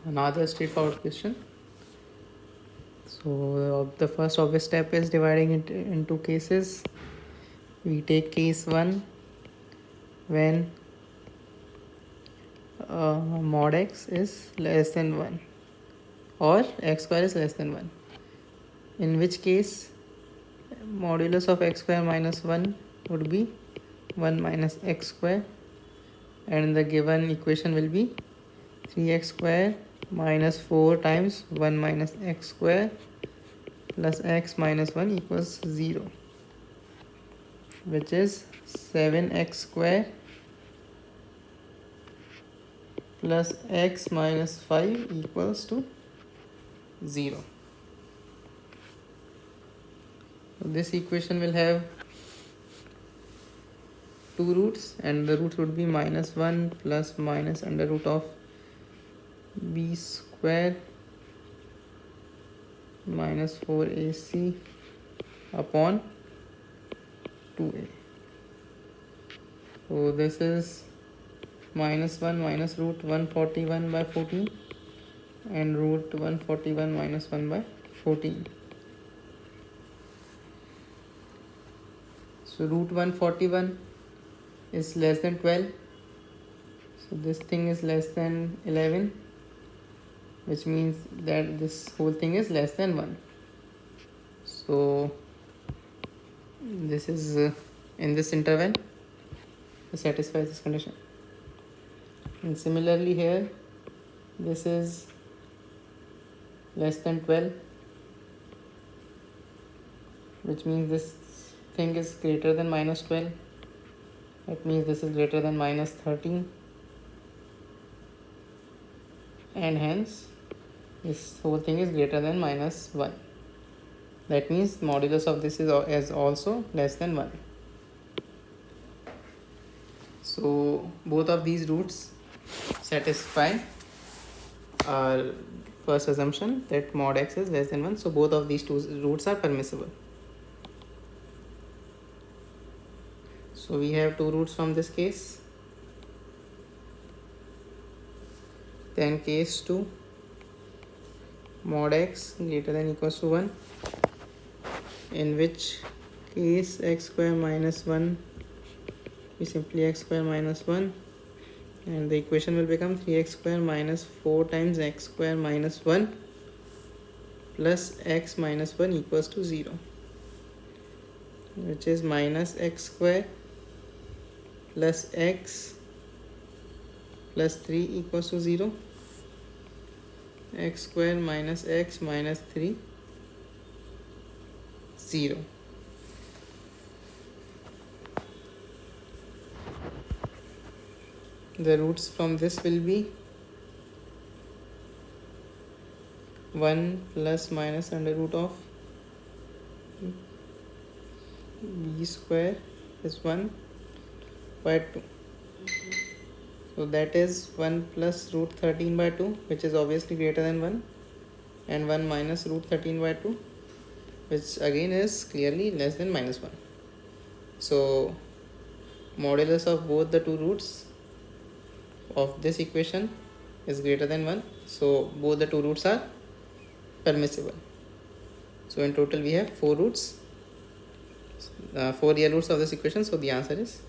another straightforward question. So the first obvious step is dividing it into cases. We take case 1 when mod x is less than 1 or x square is less than 1, in which case modulus of x square minus 1 would be 1 minus x square, and the given equation will be 3x square minus 4 times 1 minus x square plus x minus 1 equals 0, which is 7x square plus x minus 5 equals to 0. So this equation will have two roots, and the roots would be minus 1 plus minus under root of b square minus 4ac upon 2a. So this is minus 1 minus root 141 by 14 and root 141 minus 1 by 14. So root 141 is less than 12. So this thing is less than 11, which means that this whole thing is less than 1. So this is in this interval to satisfy this condition. And similarly here, this is less than 12, which means this thing is greater than minus 12. That means this is greater than minus 13, and hence this whole thing is greater than minus 1. That means modulus of this is also less than 1. So both of these roots satisfy our first assumption that mod x is less than 1. So both of these two roots are permissible. So we have two roots from this case. Then case 2, mod x greater than equals to 1, in which case x square minus 1 is simply x square minus 1, and the equation will become 3x square minus 4 times x square minus 1 plus x minus 1 equals to 0, which is minus x square plus x plus 3 equals to 0, x square minus x minus 3, 0. The roots from this will be 1 plus minus under root of b square is 1 by 2. So that is 1 plus root 13 by 2, which is obviously greater than 1, and 1 minus root 13 by 2, which again is clearly less than minus 1. So modulus of both the two roots of this equation is greater than 1. So both the two roots are permissible. So in total we have 4 roots, 4 real roots of this equation. So the answer is